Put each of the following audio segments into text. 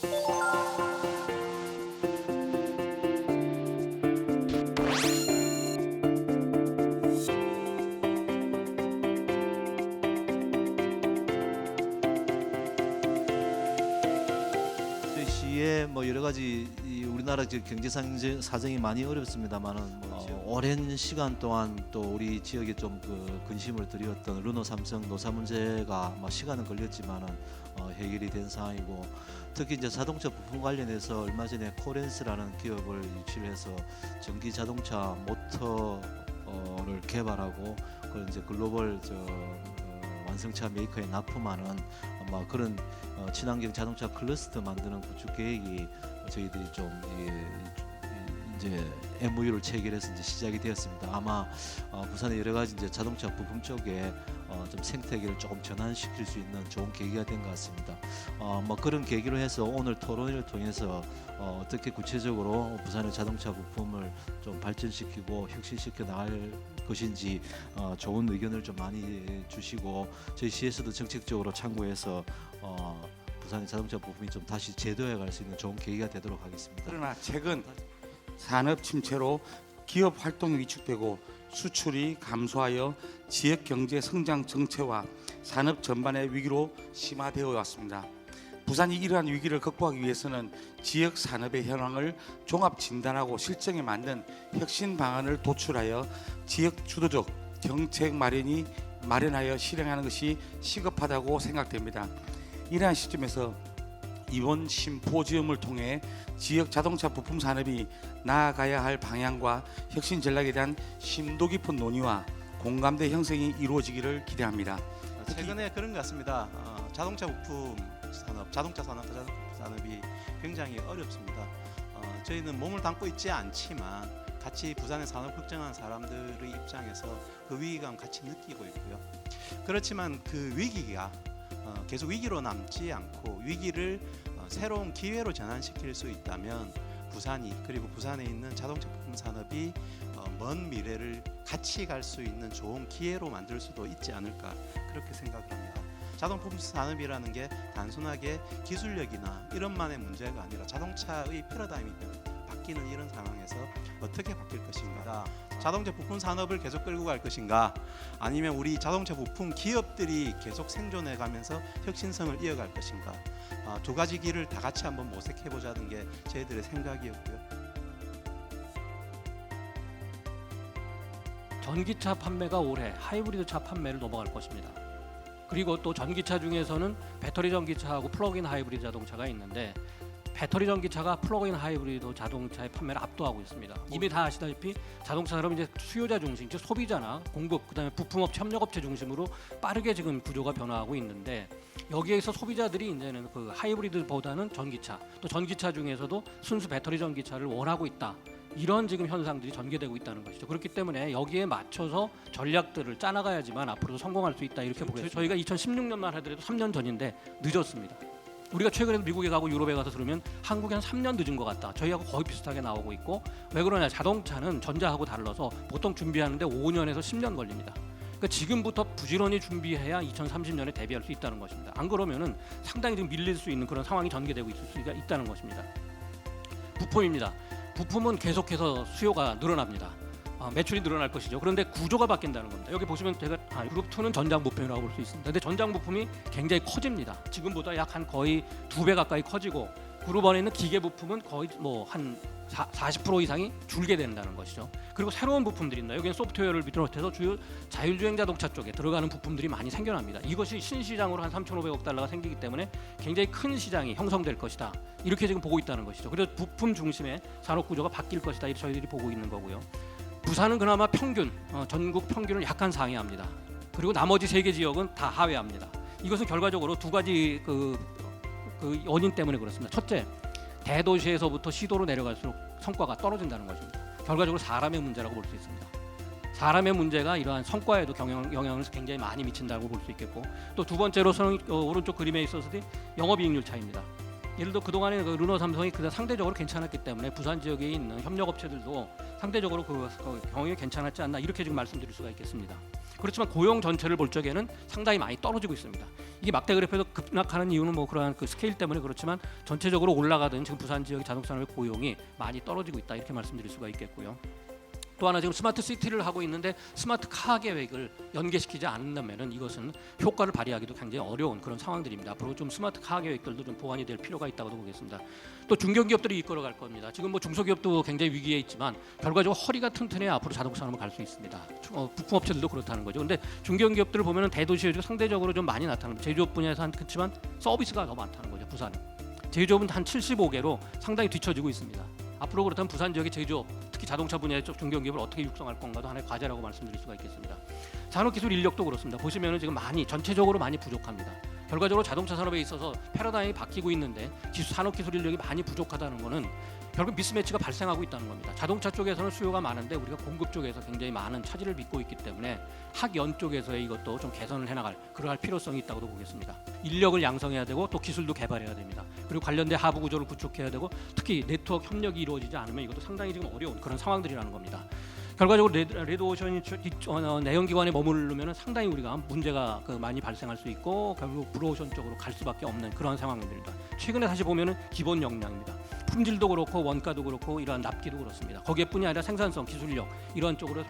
저희 시에 뭐 여러 가지 우리나라 경제 사정이 많이 어렵습니다만은 오랜 시간 동안 또 우리 지역에 좀 근심을 드렸던 르노 삼성 노사 문제가 시간은 걸렸지만은 해결이 된 상황이고, 특히 이제 자동차 부품 관련해서 얼마 전에 코렌스라는 기업을 유치를 해서 전기 자동차 모터를 개발하고 그걸 이제 글로벌 완성차 메이커에 납품하는 그런 친환경 자동차 클러스터 만드는 구축 계획이 저희들이 좀 이제 MOU를 체결해서 이제 시작이 되었습니다. 아마 부산의 여러 가지 이제 자동차 부품 쪽에 좀 생태계를 조금 전환시킬 수 있는 좋은 계기가 된 것 같습니다. 그런 계기로 해서 오늘 토론회를 통해서 어떻게 구체적으로 부산의 자동차 부품을 좀 발전시키고 혁신시켜 나갈 것인지 좋은 의견을 좀 많이 주시고, 저희 시에서도 정책적으로 참고해서 부산의 자동차 부품이 좀 다시 제도해 갈 수 있는 좋은 계기가 되도록 하겠습니다. 그러나 최근 산업 침체로 기업 활동이 위축되고 수출이 감소하여 지역 경제 성장 정체와 산업 전반의 위기로 심화되어 왔습니다. 부산이 이러한 위기를 극복하기 위해서는 지역 산업의 현황을 종합 진단하고 실정에 맞는 혁신 방안을 도출하여 지역 주도적 정책 마련하여 실행하는 것이 시급하다고 생각됩니다. 이러한 시점에서 이번 심포지엄을 통해 지역 자동차 부품 산업이 나아가야 할 방향과 혁신 전략에 대한 심도 깊은 논의와 공감대 형성이 이루어지기를 기대합니다. 최근에 그런 것 같습니다. 자동차 부품 산업, 자동차 산업이 굉장히 어렵습니다. 저희는 몸을 담고 있지 않지만 같이 부산의 산업 혁정한 사람들의 입장에서 그 위기감 같이 느끼고 있고요. 그렇지만 그 위기가 계속 위기로 남지 않고 위기를 새로운 기회로 전환시킬 수 있다면 부산이, 그리고 부산에 있는 자동차 부품 산업이 먼 미래를 같이 갈 수 있는 좋은 기회로 만들 수도 있지 않을까, 그렇게 생각을 합니다. 자동차 부품 산업이라는 게 단순하게 기술력이나 이런만의 문제가 아니라 자동차의 패러다임이 바뀌는 이런 상황에서 어떻게 바뀔 것인가, 자동차 부품 산업을 계속 끌고 갈 것인가, 아니면 우리 자동차 부품 기업들이 계속 생존해 가면서 혁신성을 이어갈 것인가, 두 가지 길을 다 같이 한번 모색해 보자는 게 저희들의 생각이었고요. 전기차 판매가 올해 하이브리드 차 판매를 넘어갈 것입니다. 그리고 또 전기차 중에서는 배터리 전기차하고 플러그인 하이브리드 자동차가 있는데, 배터리 전기차가 플러그인 하이브리드 자동차의 판매를 압도하고 있습니다. 이미 다 아시다시피 자동차 산업은 이제 수요자 중심, 즉 소비자나 공급, 그다음에 부품업체, 협력업체 중심으로 빠르게 지금 구조가 변화하고 있는데, 여기에서 소비자들이 이제는 그 하이브리드보다는 전기차, 또 전기차 중에서도 순수 배터리 전기차를 원하고 있다. 이런 지금 현상들이 전개되고 있다는 것이죠. 그렇기 때문에 여기에 맞춰서 전략들을 짜나가야지만 앞으로도 성공할 수 있다, 이렇게 보겠습니다. 저희가 2016년만 하더라도 3년 전인데 늦었습니다. 우리가 최근에도 미국에 가고 유럽에 가서 들으면 한국이 한 3년 늦은 것 같다, 저희하고 거의 비슷하게 나오고 있고, 왜 그러냐, 자동차는 전자하고 달라서 보통 준비하는데 5년에서 10년 걸립니다. 그러니까 지금부터 부지런히 준비해야 2030년에 대비할 수 있다는 것입니다. 안 그러면은 상당히 지금 밀릴 수 있는 그런 상황이 전개되고 있을 수가 있다는 것입니다. 부품입니다. 부품은 계속해서 수요가 늘어납니다. 매출이 늘어날 것이죠. 그런데 구조가 바뀐다는 겁니다. 여기 보시면 제가 그룹 2는 전장 부품이라고 볼 수 있습니다. 근데 전장 부품이 굉장히 커집니다. 지금보다 약 한 거의 2배 가까이 커지고, 그룹 1에 있는 기계 부품은 거의 한 40% 이상이 줄게 된다는 것이죠. 그리고 새로운 부품들이 있다. 여기는 소프트웨어를 비롯해서 주요 자율주행 자동차 쪽에 들어가는 부품들이 많이 생겨납니다. 이것이 신시장으로 한 3,500억 달러가 생기기 때문에 굉장히 큰 시장이 형성될 것이다, 이렇게 지금 보고 있다는 것이죠. 그래서 부품 중심의 산업 구조가 바뀔 것이다, 이렇게 저희들이 보고 있는 거고요. 부산은 그나마 평균, 전국 평균을 약간 상회합니다. 그리고 나머지 3개 지역은 다 하회합니다. 이것은 결과적으로 두 가지 그 원인 때문에 그렇습니다. 첫째, 대도시에서부터 시도로 내려갈수록 성과가 떨어진다는 것입니다. 결과적으로 사람의 문제라고 볼 수 있습니다. 사람의 문제가 이러한 성과에도 영향을 굉장히 많이 미친다고 볼 수 있겠고, 또 두 번째로서는 오른쪽 그림에 있어서 영업이익률 차이입니다. 예를 들어 그동안에 르노 삼성이 그다 상대적으로 괜찮았기 때문에 부산 지역에 있는 협력업체들도 상대적으로 그 경영이 괜찮았지 않나, 이렇게 지금 말씀드릴 수가 있겠습니다. 그렇지만 고용 전체를 볼 적에는 상당히 많이 떨어지고 있습니다. 이게 막대 그래프에서 급락하는 이유는 뭐 그러한 그 스케일 때문에 그렇지만 전체적으로 올라가던 지금 부산 지역의 자동차 산업의 고용이 많이 떨어지고 있다 이렇게 말씀드릴 수가 있겠고요. 또 하나 지금 스마트 시티를 하고 있는데 스마트 카 계획을 연계시키지 않는다면은 이것은 효과를 발휘하기도 굉장히 어려운 그런 상황들입니다. 앞으로 좀 스마트 카 계획들도 좀 보완이 될 필요가 있다고 보겠습니다. 또 중견기업들이 이끌어갈 겁니다. 지금 뭐 중소기업도 굉장히 위기에 있지만 결과적으로 허리가 튼튼해야 앞으로 자동차 산업을 갈 수 있습니다. 부품업체들도 그렇다는 거죠. 근데 중견기업들을 보면은 대도시에 상대적으로 좀 많이 나타납니다. 제조업 분야에서 한 그렇지만 서비스가 더 많다는 거죠. 부산은 제조업은 한 75개로 상당히 뒤처지고 있습니다. 앞으로 그렇다면 부산 지역의 제조업, 특히 자동차 분야의 쪽 중견기업을 어떻게 육성할 건가도 하나의 과제라고 말씀드릴 수가 있겠습니다. 산업기술 인력도 그렇습니다. 보시면은 지금 전체적으로 많이 부족합니다. 결과적으로 자동차 산업에 있어서 패러다임이 바뀌고 있는데 산업기술 인력이 많이 부족하다는 것은 결국 미스매치가 발생하고 있다는 겁니다. 자동차 쪽에서는 수요가 많은데 우리가 공급 쪽에서 굉장히 많은 차질을 빚고 있기 때문에 학연 쪽에서의 이것도 좀 개선을 해나갈 그러할 필요성이 있다고도 보겠습니다. 인력을 양성해야 되고 또 기술도 개발해야 됩니다. 그리고 관련된 하부 구조를 구축해야 되고 특히 네트워크 협력이 이루어지지 않으면 이것도 상당히 지금 어려운 그런 상황들이라는 겁니다. 결과적으로 레드오션이 내연기관에 머무르면 상당히 우리가 문제가 많이 발생할 수 있고 결국 블루오션 쪽으로 갈 수밖에 없는 그런 상황입니다. 최근에 다시 보면은 기본 역량입니다. 품질도 그렇고 원가도 그렇고 이러한 납기도 그렇습니다. 거기에뿐이 아니라 생산성, 기술력 이러한 쪽으로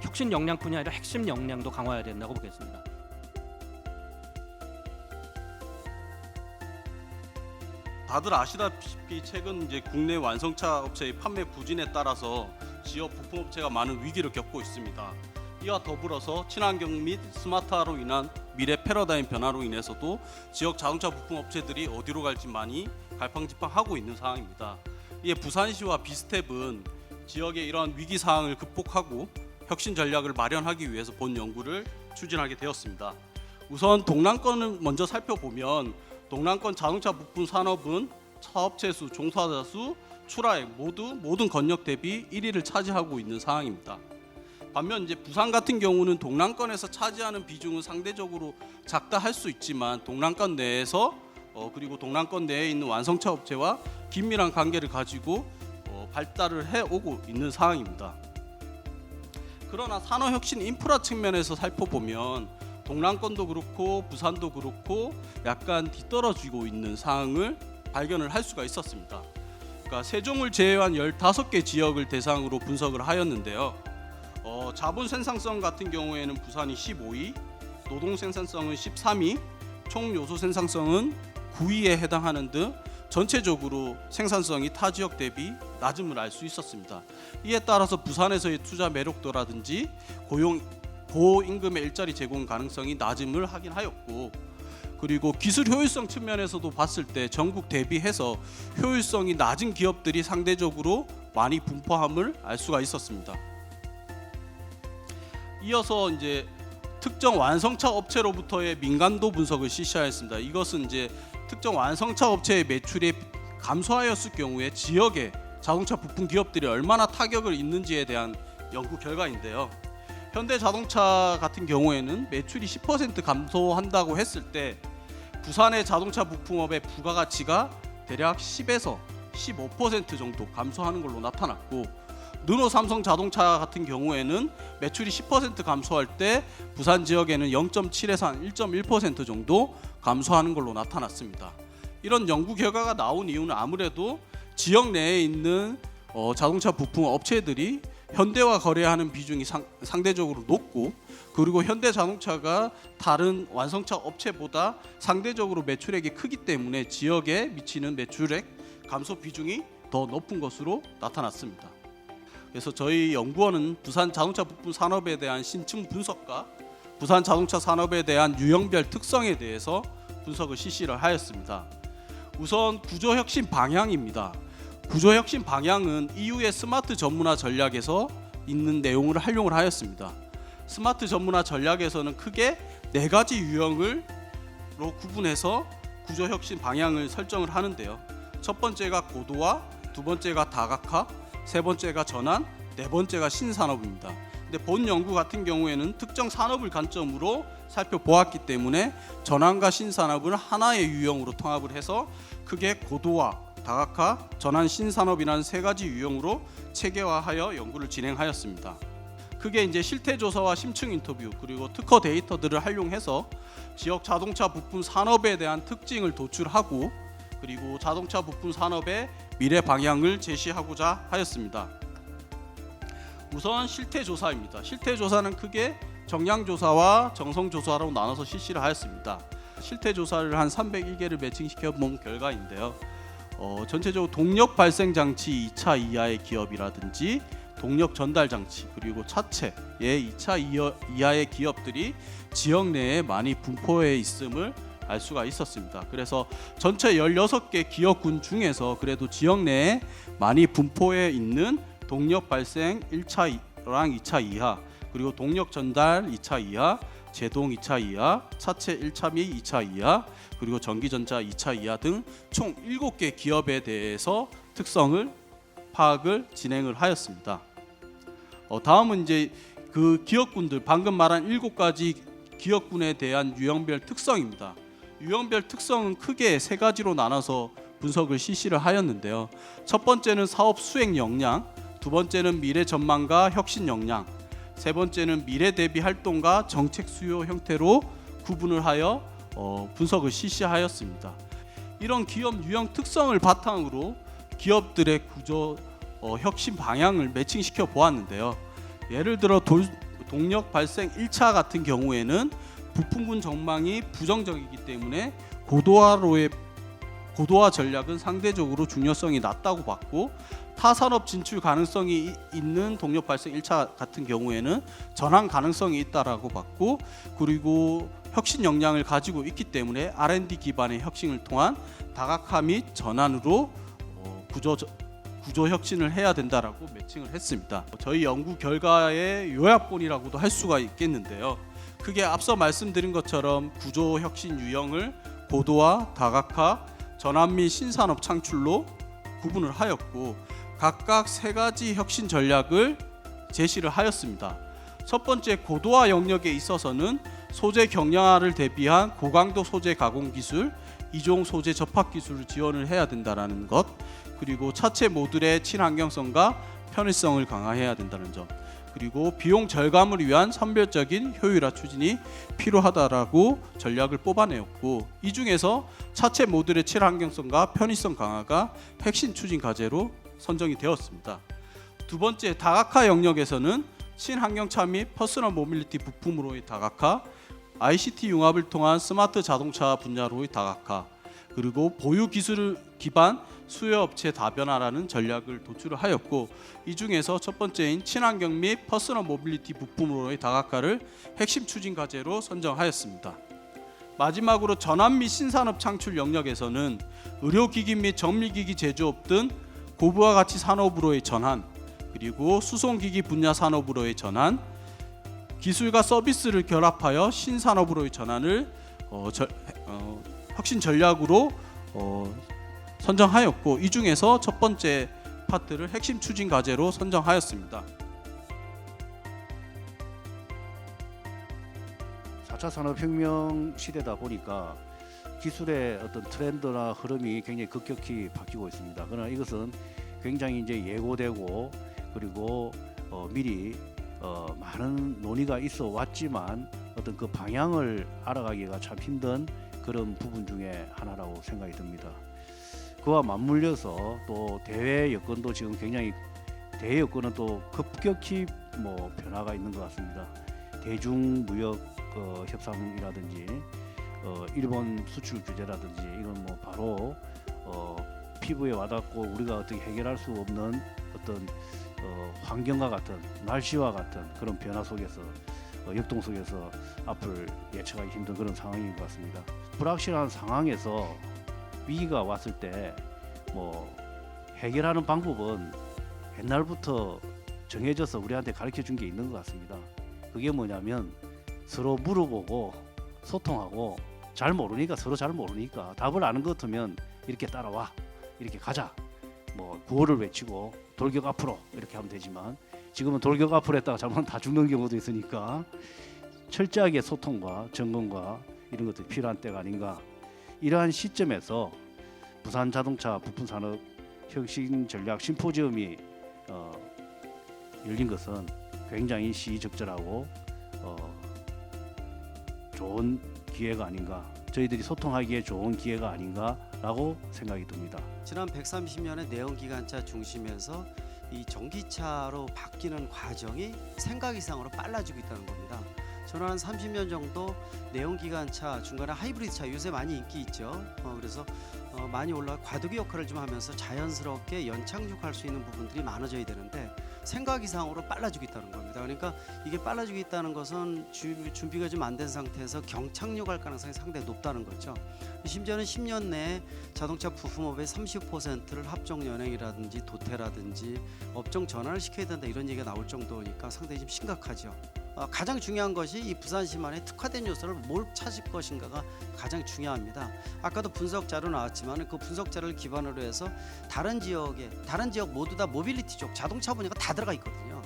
혁신 역량뿐이 아니라 핵심 역량도 강화해야 된다고 보겠습니다. 다들 아시다시피 최근 이제 국내 완성차 업체의 판매 부진에 따라서 지역 부품업체가 많은 위기를 겪고 있습니다. 이와 더불어서 친환경 및 스마트화로 인한 미래 패러다임 변화로 인해서도 지역 자동차 부품업체들이 어디로 갈지 많이 갈팡질팡하고 있는 상황입니다. 이에 부산시와 비스텝은 지역의 이러한 위기 상황을 극복하고 혁신 전략을 마련하기 위해서 본 연구를 추진하게 되었습니다. 우선 동남권을 먼저 살펴보면 동남권 자동차 부품 산업은 사업체 수, 종사자 수, 출하액 모두 모든 권역 대비 1위를 차지하고 있는 상황입니다. 반면 이제 부산 같은 경우는 동남권에서 차지하는 비중은 상대적으로 작다 할 수 있지만 동남권 내에서 그리고 동남권 내에 있는 완성차 업체와 긴밀한 관계를 가지고 발달을 해오고 있는 상황입니다. 그러나 산업혁신 인프라 측면에서 살펴보면 동남권도 그렇고 부산도 그렇고 약간 뒤떨어지고 있는 상황을 발견을 할 수가 있었습니다. 그러니까 세종을 제외한 15개 지역을 대상으로 분석을 하였는데요. 자본 생산성 같은 경우에는 부산이 15위, 노동 생산성은 13위, 총 요소 생산성은 9위에 해당하는 등 전체적으로 생산성이 타 지역 대비 낮음을 알 수 있었습니다. 이에 따라서 부산에서의 투자 매력도라든지 고임금의 일자리 제공 가능성이 낮음을 확인하였고, 그리고 기술 효율성 측면에서도 봤을 때 전국 대비해서 효율성이 낮은 기업들이 상대적으로 많이 분포함을 알 수가 있었습니다. 이어서 이제 특정 완성차 업체로부터의 민감도 분석을 실시하였습니다. 이것은 이제 특정 완성차 업체의 매출이 감소하였을 경우에 지역의 자동차 부품 기업들이 얼마나 타격을 입는지에 대한 연구 결과인데요. 현대자동차 같은 경우에는 매출이 10% 감소한다고 했을 때 부산의 자동차 부품업의 부가가치가 대략 10에서 15% 정도 감소하는 걸로 나타났고, 르노 삼성 자동차 같은 경우에는 매출이 10% 감소할 때 부산 지역에는 0.7에서 한 1.1% 정도 감소하는 걸로 나타났습니다. 이런 연구 결과가 나온 이유는 아무래도 지역 내에 있는 자동차 부품 업체들이 현대와 거래하는 비중이 상대적으로 높고, 그리고 현대자동차가 다른 완성차 업체보다 상대적으로 매출액이 크기 때문에 지역에 미치는 매출액 감소 비중이 더 높은 것으로 나타났습니다. 그래서 저희 연구원은 부산 자동차 부품 산업에 대한 신층 분석과 부산 자동차 산업에 대한 유형별 특성에 대해서 분석을 실시를 하였습니다. 우선 구조혁신 방향입니다. 구조혁신 방향은 EU의 스마트 전문화 전략에서 있는 내용을 활용을 하였습니다. 스마트 전문화 전략에서는 크게 4가지 유형으로 구분해서 구조혁신 방향을 설정을 하는데요. 첫 번째가 고도화, 두 번째가 다각화, 세 번째가 전환, 네 번째가 신산업입니다. 근데 본 연구 같은 경우에는 특정 산업을 관점으로 살펴보았기 때문에 전환과 신산업을 하나의 유형으로 통합을 해서 크게 고도화, 다각화, 전환, 신산업이라는 3가지 유형으로 체계화하여 연구를 진행하였습니다. 크게 이제 실태 조사와 심층 인터뷰 그리고 특허 데이터들을 활용해서 지역 자동차 부품 산업에 대한 특징을 도출하고 그리고 자동차 부품 산업의 미래 방향을 제시하고자 하였습니다. 우선 실태 조사입니다. 실태 조사는 크게 정량 조사와 정성 조사로 나눠서 실시를 하였습니다. 실태 조사를 한 301개를 매칭시켜 본 결과인데요. 전체적으로 동력 발생 장치 2차 이하의 기업이라든지 동력 전달 장치 그리고 차체의 2차 이하의 기업들이 지역 내에 많이 분포해 있음을 알 수가 있었습니다. 그래서 전체 16개 기업군 중에서 그래도 지역 내에 많이 분포해 있는 동력 발생 1차랑 2차 이하 그리고 동력 전달 2차 이하 제동 2차 이하, 차체 1차 및 2차 이하, 그리고 전기전자 2차 이하 등 총 7개 기업에 대해서 특성을 파악을 진행을 하였습니다. 다음은 이제 그 기업군들 방금 말한 7가지 기업군에 대한 유형별 특성입니다. 유형별 특성은 크게 3가지로 나눠서 분석을 실시를 하였는데요. 첫 번째는 사업 수행 역량, 두 번째는 미래 전망과 혁신 역량, 세 번째는 미래 대비 활동과 정책 수요 형태로 구분을 하여 분석을 실시하였습니다. 이런 기업 유형 특성을 바탕으로 기업들의 구조 혁신 방향을 매칭시켜 보았는데요. 예를 들어 동력 발생 1차 같은 경우에는 부품군 전망이 부정적이기 때문에 고도화 전략은 상대적으로 중요성이 낮다고 봤고 타산업 진출 가능성이 있는 동력 발생 1차 같은 경우에는 전환 가능성이 있다라고 봤고 그리고 혁신 역량을 가지고 있기 때문에 R&D 기반의 혁신을 통한 다각화 및 전환으로 구조 혁신을 해야 된다라고 매칭을 했습니다. 저희 연구 결과의 요약본이라고도 할 수가 있겠는데요. 크게 앞서 말씀드린 것처럼 구조 혁신 유형을 고도화, 다각화, 전환 및 신산업 창출로 구분을 하였고 각각 3가지 혁신 전략을 제시를 하였습니다. 첫 번째 고도화 영역에 있어서는 소재 경량화를 대비한 고강도 소재 가공 기술, 이종 소재 접합 기술을 지원을 해야 된다는 것, 그리고 차체 모듈의 친환경성과 편의성을 강화해야 된다는 점, 그리고 비용 절감을 위한 선별적인 효율화 추진이 필요하다라고 전략을 뽑아내었고 이 중에서 차체 모듈의 친환경성과 편의성 강화가 핵심 추진 과제로 선정이 되었습니다. 두 번째 다각화 영역에서는 친환경차 및 퍼스널 모빌리티 부품으로의 다각화, ICT 융합을 통한 스마트 자동차 분야로의 다각화, 그리고 보유 기술 기반 수요 업체 다변화라는 전략을 도출을 하였고 이 중에서 첫 번째인 친환경 및 퍼스널 모빌리티 부품으로의 다각화를 핵심 추진 과제로 선정하였습니다. 마지막으로 전환 및 신산업 창출 영역에서는 의료기기 및 정밀기기 제조업 등 고부가 가치 산업으로의 전환, 그리고 수송기기 분야 산업으로의 전환, 기술과 서비스를 결합하여 신산업으로의 전환을 혁신 전략으로 선정하였고 이 중에서 첫 번째 파트를 핵심 추진 과제로 선정하였습니다. 4차 산업혁명 시대다 보니까 기술의 어떤 트렌드나 흐름이 굉장히 급격히 바뀌고 있습니다. 그러나 이것은 굉장히 이제 예고되고 그리고 미리 많은 논의가 있어 왔지만 어떤 그 방향을 알아가기가 참 힘든 그런 부분 중에 하나라고 생각이 듭니다. 그와 맞물려서 또 대외 여건도 지금 굉장히 대외 여건은 또 급격히 변화가 있는 것 같습니다. 대중무역 협상이라든지 일본 수출 규제라든지 이건 바로 피부에 와닿고 우리가 어떻게 해결할 수 없는 어떤 환경과 같은 날씨와 같은 그런 변화 속에서 역동 속에서 앞을 예측하기 힘든 그런 상황인 것 같습니다. 불확실한 상황에서 위기가 왔을 때 해결하는 방법은 옛날부터 정해져서 우리한테 가르쳐 준 게 있는 것 같습니다. 그게 뭐냐면 서로 물어보고 소통하고 잘 모르니까 서로 잘 모르니까 답을 아는 것 같으면 이렇게 따라와 이렇게 가자 구호를 외치고 돌격 앞으로 이렇게 하면 되지만 지금은 돌격 앞으로 했다가 잘못하면 다 죽는 경우도 있으니까 철저하게 소통과 점검과 이런 것들이 필요한 때가 아닌가. 이러한 시점에서 부산 자동차 부품 산업 혁신 전략 심포지엄이 열린 것은 굉장히 시의적절하고 좋은 기회가 아닌가, 저희들이 소통하기에 좋은 기회가 아닌가라고 생각이 듭니다. 지난 130년의 내연기관차 중심에서 이 전기차로 바뀌는 과정이 생각 이상으로 빨라지고 있다는 겁니다. 저는 한 30년 정도 내연기관차 중간에 하이브리드차 요새 많이 인기 있죠. 그래서 많이 올라 과도기 역할을 좀 하면서 자연스럽게 연착륙할 수 있는 부분들이 많아져야 되는데 생각 이상으로 빨라지고 있다는 겁니다. 그러니까 이게 빨라지고 있다는 것은 준비가 좀 안 된 상태에서 경착륙할 가능성이 상당히 높다는 거죠. 심지어는 10년 내에 자동차 부품업의 30%를 합종 연행이라든지 도태라든지 업종 전환을 시켜야 된다 이런 얘기가 나올 정도니까 상당히 좀 심각하죠. 가장 중요한 것이 이 부산시만의 특화된 요소를 뭘 찾을 것인가가 가장 중요합니다. 아까도 분석 자료 나왔지만 그 분석 자료를 기반으로 해서 다른 지역 모두 다 모빌리티 쪽 자동차 분야가 다 들어가 있거든요.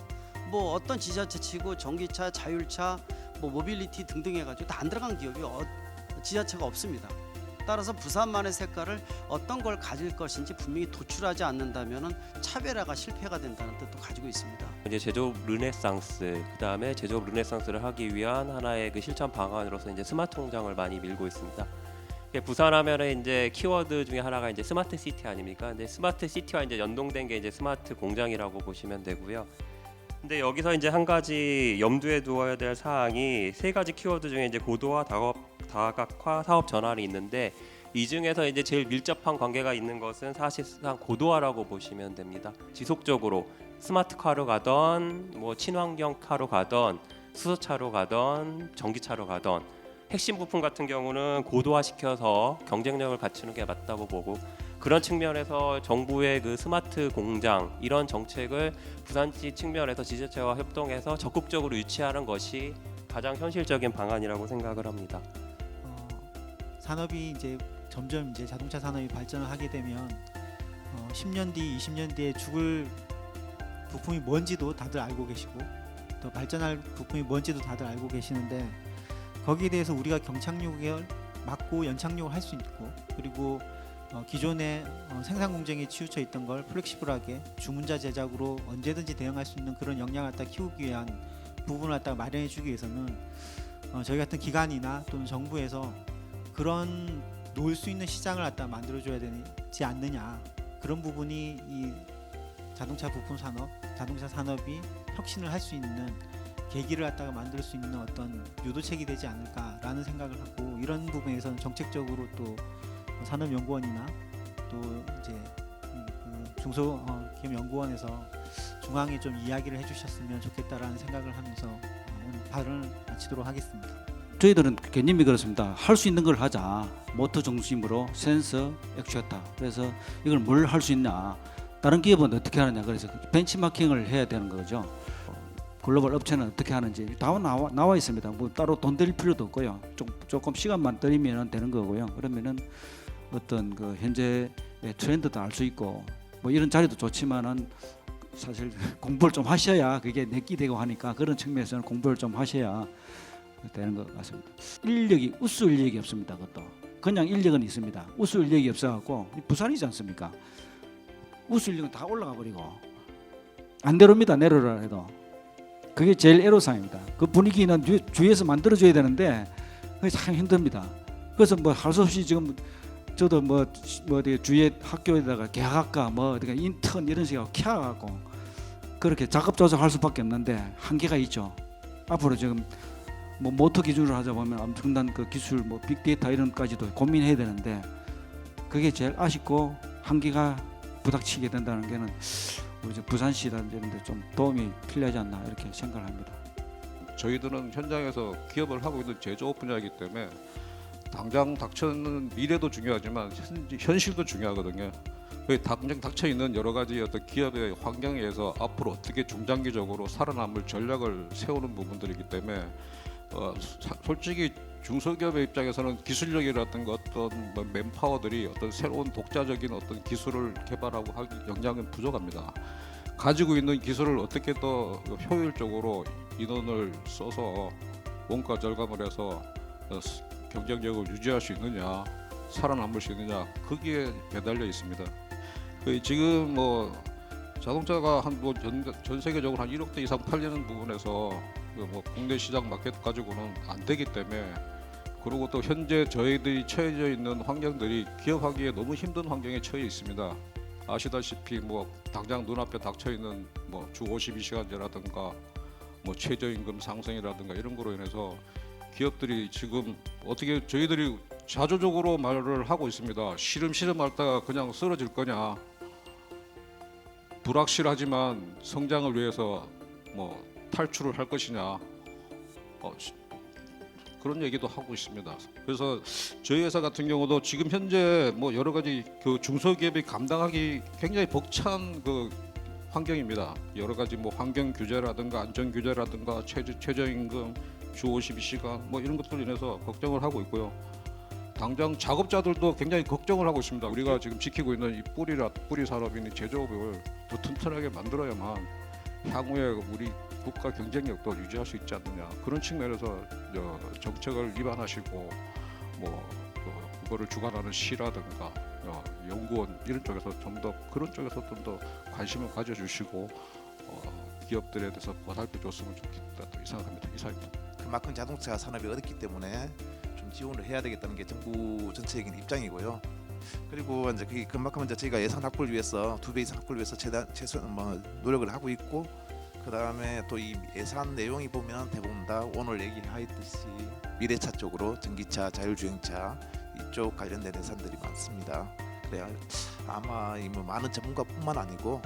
뭐 어떤 지자체 치고 전기차, 자율차, 뭐 모빌리티 등등 해가지고 다 안 들어간 기업이 지자체가 없습니다. 따라서 부산만의 색깔을 어떤 걸 가질 것인지 분명히 도출하지 않는다면은 차별화가 실패가 된다는 뜻도 가지고 있습니다. 이제 제조업 르네상스, 그다음에 제조업 르네상스를 하기 위한 하나의 그 실천 방안으로서 이제 스마트 공장을 많이 밀고 있습니다. 부산하면은 이제 키워드 중에 하나가 이제 스마트 시티 아닙니까? 근데 스마트 시티와 이제 연동된 게 이제 스마트 공장이라고 보시면 되고요. 근데 여기서 이제 한 가지 염두에 두어야 될 사항이 세 가지 키워드 중에 이제 고도화, 다각화, 사업 전환이 있는데 이 중에서 이제 제일 밀접한 관계가 있는 것은 사실상 고도화라고 보시면 됩니다. 지속적으로 스마트카로 가던 뭐 친환경 카로 가던 수소차로 가던 전기차로 가던 핵심 부품 같은 경우는 고도화시켜서 경쟁력을 갖추는 게 맞다고 보고 그런 측면에서 정부의 그 스마트 공장 이런 정책을 부산시 측면에서 지자체와 협동해서 적극적으로 유치하는 것이 가장 현실적인 방안이라고 생각을 합니다. 산업이 이제 점점 이제 자동차 산업이 발전을 하게 되면 10년 뒤, 20년 뒤에 죽을 부품이 뭔지도 다들 알고 계시고 또 발전할 부품이 뭔지도 다들 알고 계시는데 거기에 대해서 우리가 경착륙을 막고 연착륙을 할 수 있고 그리고 기존의 생산 공정에 치우쳐 있던 걸 플렉시블하게 주문자 제작으로 언제든지 대응할 수 있는 그런 역량을 갖다 키우기 위한 부분을 갖다 마련해 주기 위해서는 저희 같은 기관이나 또는 정부에서 그런 놓을 수 있는 시장을 갖다 만들어줘야 되지 않느냐, 그런 부분이 이 자동차 부품 산업, 자동차 산업이 혁신을 할 수 있는 계기를 갖다가 만들 수 있는 어떤 유도책이 되지 않을까라는 생각을 하고, 이런 부분에서는 정책적으로 또 산업연구원이나 또 이제 그 중소기업연구원에서 중앙에 좀 이야기를 해주셨으면 좋겠다라는 생각을 하면서 오늘 발언을 마치도록 하겠습니다. 저희들은 개념이 그렇습니다. 할 수 있는 걸 하자. 모터 중심으로 센서, 액추에이터. 그래서 이걸 뭘 할 수 있냐. 다른 기업은 어떻게 하느냐. 그래서 벤치마킹을 해야 되는 거죠. 글로벌 업체는 어떻게 하는지 다 나와 있습니다. 뭐 따로 돈 들일 필요도 없고요. 조금 시간만 들이면 되는 거고요. 그러면은 어떤 그 현재 트렌드도 알 수 있고 뭐 이런 자리도 좋지만은 사실 공부를 좀 하셔야 그게 내기되고 하니까 그런 측면에서는 공부를 좀 하셔야 되는 것 같습니다. 우수 인력이 없습니다. 그것도 그냥 인력은 있습니다. 우수 인력이 없어갖고 부산이지 않습니까? 우수 인력은 다 올라가 버리고 안 내려옵니다. 내려라 해도 그게 제일 애로사항입니다. 그 분위기는 주위에서 만들어줘야 되는데 그게 참 힘듭니다. 그래서 뭐 할 수 없이 지금 저도 뭐 주위에 학교에다가 계약학과 뭐 인턴 이런 식으로 키워갖고 그렇게 작업 조작할 수밖에 없는데 한계가 있죠. 앞으로 지금 뭐 모터 기준으로 하자 보면 엄청난 그 기술 뭐 빅데이터 이런까지도 고민해야 되는데 그게 제일 아쉽고 한계가 부닥치게 된다는 게는 이제 부산시라는 데 좀 도움이 필요하지 않나 이렇게 생각을 합니다. 저희들은 현장에서 기업을 하고 있는 제조업 분야이기 때문에 당장 닥쳐있는 미래도 중요하지만 현실도 중요하거든요. 당장 닥쳐 있는 여러 가지 어떤 기업의 환경에 의해서 앞으로 어떻게 중장기적으로 살아남을 전략을 세우는 부분들이기 때문에 솔직히 중소기업의 입장에서는 기술력이라든가 어떤 뭐 맨파워들이 어떤 새로운 독자적인 어떤 기술을 개발하고 할 역량은 부족합니다. 가지고 있는 기술을 어떻게 더 효율적으로 인원을 써서 원가 절감을 해서 경쟁력을 유지할 수 있느냐, 살아남을 수 있느냐, 거기에 매달려 있습니다. 지금 뭐 자동차가 전 세계적으로 한 1억 대 이상 팔리는 부분에서 뭐 국내 시장 마켓 가지고는 안 되기 때문에, 그리고 또 현재 저희들이 처해져 있는 환경들이 기업하기에 너무 힘든 환경에 처해 있습니다. 아시다시피 뭐 당장 눈앞에 닥쳐 있는 뭐 주 52시간제라든가 뭐 최저임금 상승이라든가 이런 거로 인해서 기업들이 지금 어떻게 저희들이 자조적으로 말을 하고 있습니다. 시름시름 앓다가 그냥 쓰러질 거냐, 불확실하지만 성장을 위해서 뭐 탈출을 할 것이냐, 그런 얘기도 하고 있습니다. 그래서 저희 회사 같은 경우도 지금 현재 뭐 여러 가지 그 중소기업이 감당하기 굉장히 벅찬 그 환경입니다. 여러 가지 뭐 환경 규제라든가 안전 규제라든가 최저임금, 주 52시간 뭐 이런 것들로 인해서 걱정을 하고 있고요. 당장 작업자들도 굉장히 걱정을 하고 있습니다. 우리가 지금 지키고 있는 이 뿌리 산업인 제조업을 더 튼튼하게 만들어야만 향후에 우리 국가 경쟁력도 유지할 수 있지 않느냐, 그런 측면에서 정책을 입안하시고 뭐 그거를 주관하는 시라든가 연구원 이런 쪽에서 좀 더 그런 쪽에서 좀 더 관심을 가져주시고 기업들에 대해서 보살펴 줬으면 좋겠다 또 생각합니다. 이상입니다. 그만큼 자동차 산업이 어렵기 때문에 좀 지원을 해야 되겠다는 게 정부 전체적인 입장이고요. 그리고 이제 그만큼 이제 저희가 예산 확보를 위해서 2배 이상 확보를 위해서 최선 뭐 노력을 하고 있고, 그 다음에 또 이 예산 내용이 보면 대부분 다 오늘 얘기하였듯이 미래차 쪽으로 전기차, 자율주행차 이쪽 관련된 예산들이 많습니다. 그래야 아마 이 뭐 많은 전문가뿐만 아니고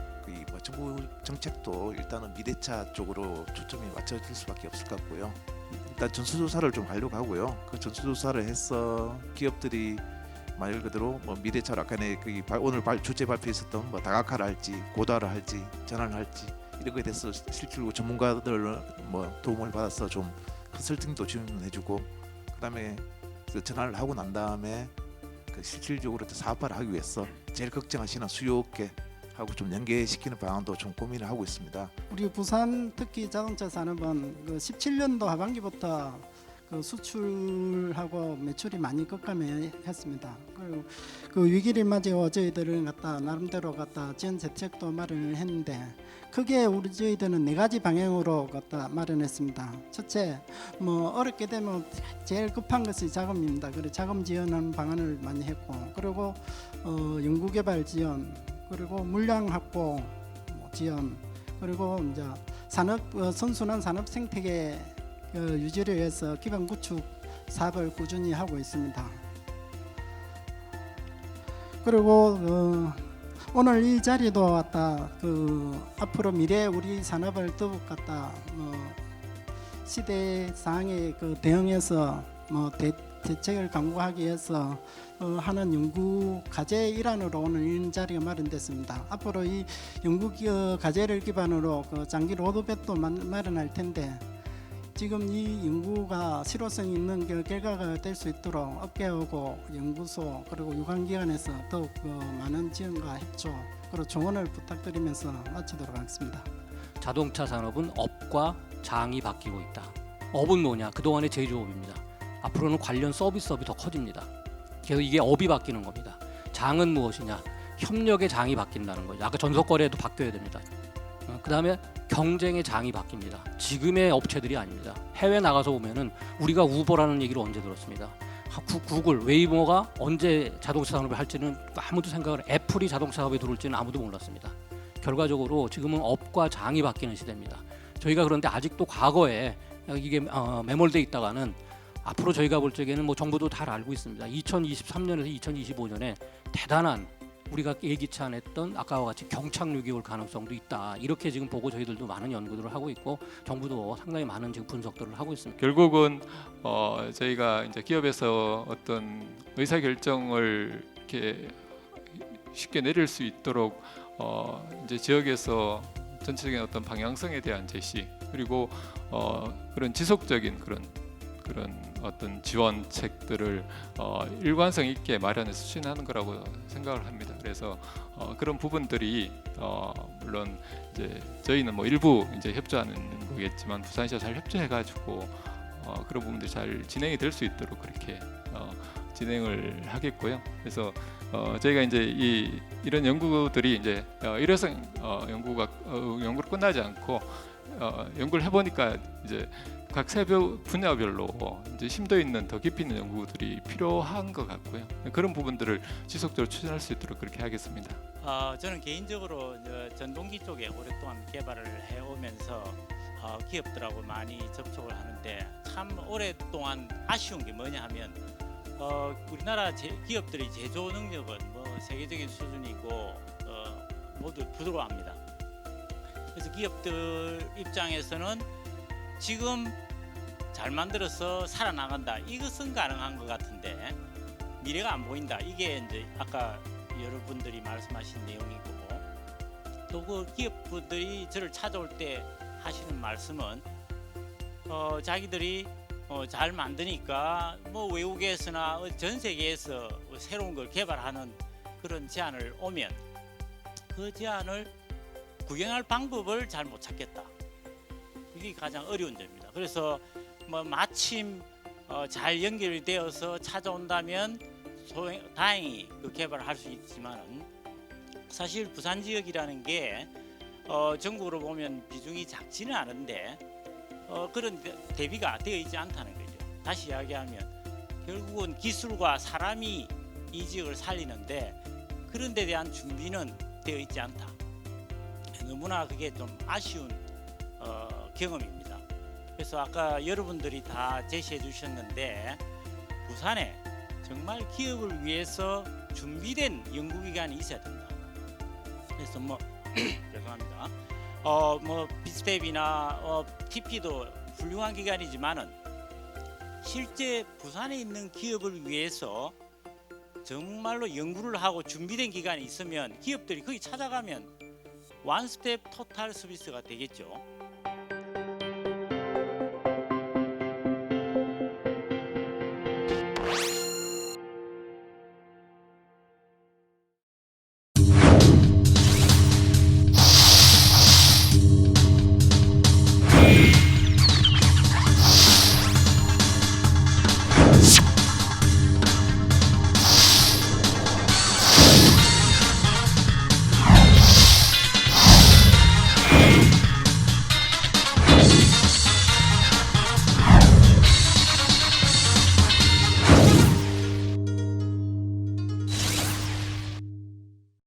뭐 정부 정책도 일단은 미래차 쪽으로 초점이 맞춰질 수밖에 없을 것 같고요. 일단 전수조사를 좀 하려고 하고요. 그 전수조사를 해서 기업들이 말 그대로 뭐 미래차로 아까 오늘 주제 발표했었던 뭐 다각화를 할지 고도화를 할지 전환을 할지 이런 거에 대해서 실질로 전문가들 뭐 도움을 받아서 좀 컨설팅도 지원해주고, 그다음에 그 전환을 하고 난 다음에 그 실질적으로 사업화를 하기 위해서 제일 걱정하시는 수요업계 하고 좀 연계시키는 방안도 좀 고민을 하고 있습니다. 우리 부산 특히 자동차 산업은 그 17년도 하반기부터 그 수출하고 매출이 많이 급감했습니다. 그리고 그 위기를 맞이하고 저희들은 나름대로 지원 대책도 마련을 했는데, 크게 저희들은 4가지 방향으로 마련했습니다. 첫째, 뭐 어렵게 되면 제일 급한 것이 자금입니다. 그래서 자금 지원하는 방안을 많이 했고, 그리고 연구개발 지원, 그리고 물량 확보 지원, 그리고 이제 선순환 산업 생태계 유지를 위해서 기반 구축 사업을 꾸준히 하고 있습니다. 그리고 오늘 이 자리도 앞으로 미래 우리 산업을 더욱 시대 상황에 대응해서 대책을 강구하기 위해서 하는 연구 과제 일환으로 오늘 이런 자리가 마련됐습니다. 앞으로 이 연구 과제를 기반으로 장기 로드맵도 마련할 텐데, 지금 이 연구가 실효성 있는 결과가 될 수 있도록 업계하고 연구소 그리고 유관기관에서 더욱 많은 지원과 협조 그리고 조언을 부탁드리면서 마치도록 하겠습니다. 자동차 산업은 업과 장이 바뀌고 있다. 업은 뭐냐? 그동안의 제조업입니다. 앞으로는 관련 서비스업이 더 커집니다. 그래서 이게 업이 바뀌는 겁니다. 장은 무엇이냐? 협력의 장이 바뀐다는 거죠. 아까 전속거래도 바뀌어야 됩니다. 그 다음에 경쟁의 장이 바뀝니다. 지금의 업체들이 아닙니다. 해외 나가서 보면은 우리가 우버라는 얘기를 언제 들었습니다. 구글, 웨이모가 언제 자동차 산업을 할지는 아무도 생각을, 애플이 자동차 사업에 들어올지는 아무도 몰랐습니다. 결과적으로 지금은 업과 장이 바뀌는 시대입니다. 저희가 그런데 아직도 과거에 이게 매몰돼 있다가는 앞으로 저희가 볼 적에는 뭐 정부도 잘 알고 있습니다. 2023년에서 2025년에 대단한 우리가 예기치 않았던 아까와 같이 경착륙이 올 가능성도 있다. 이렇게 지금 보고 저희들도 많은 연구들을 하고 있고 정부도 상당히 많은 지금 분석들을 하고 있습니다. 결국은 저희가 이제 기업에서 어떤 의사 결정을 이렇게 쉽게 내릴 수 있도록 이제 지역에서 전체적인 어떤 방향성에 대한 제시, 그리고 그런 지속적인 그런 어떤 지원책들을 일관성 있게 마련해서 추진하는 거라고 생각을 합니다. 그래서 그런 부분들이 물론 이제 저희는 뭐 일부 이제 협조하는 거겠지만 부산시와 잘 협조해가지고 그런 부분들이 잘 진행이 될 수 있도록 그렇게 진행을 하겠고요. 그래서 저희가 이제 이런 연구들이 이제 일회성 연구로 끝나지 않고 연구를 해보니까 이제 각 세부 분야별로 이제 심도 있는 더 깊이 있는 연구들이 필요한 것 같고요. 그런 부분들을 지속적으로 추진할 수 있도록 그렇게 하겠습니다. 저는 개인적으로 전동기 쪽에 오랫동안 개발을 해오면서 기업들하고 많이 접촉을 하는데 참 오랫동안 아쉬운 게 뭐냐 하면 우리나라 기업들의 제조 능력은 뭐 세계적인 수준이고 모두 부드러워합니다. 그래서 기업들 입장에서는 지금 잘 만들어서 살아나간다. 이것은 가능한 것 같은데 미래가 안 보인다. 이게 이제 아까 여러분들이 말씀하신 내용이고 또 그 기업들이 저를 찾아올 때 하시는 말씀은 자기들이 잘 만드니까 뭐 외국에서나 전 세계에서 새로운 걸 개발하는 그런 제안을 오면 그 제안을 구경할 방법을 잘 못 찾겠다. 이게 가장 어려운 점입니다. 그래서 뭐 마침 잘 연결이 되어서 찾아온다면 다행히 그 개발을 할 수 있지만은 사실 부산 지역이라는 게 전국으로 보면 비중이 작지는 않은데 그런 대비가 되어 있지 않다는 거죠. 다시 이야기하면 결국은 기술과 사람이 이 지역을 살리는데 그런 데 대한 준비는 되어 있지 않다. 너무나 그게 좀 아쉬운 경험입니다. 그래서 아까 여러분들이 다 제시해 주셨는데 부산에 정말 기업을 위해서 준비된 연구기관이 있어야 된다. 그래서 뭐 죄송합니다. 뭐 비스텝이나 TP도 훌륭한 기관이지만은 실제 부산에 있는 기업을 위해서 정말로 연구를 하고 준비된 기관이 있으면 기업들이 거기 찾아가면 원스텝 토탈 서비스가 되겠죠.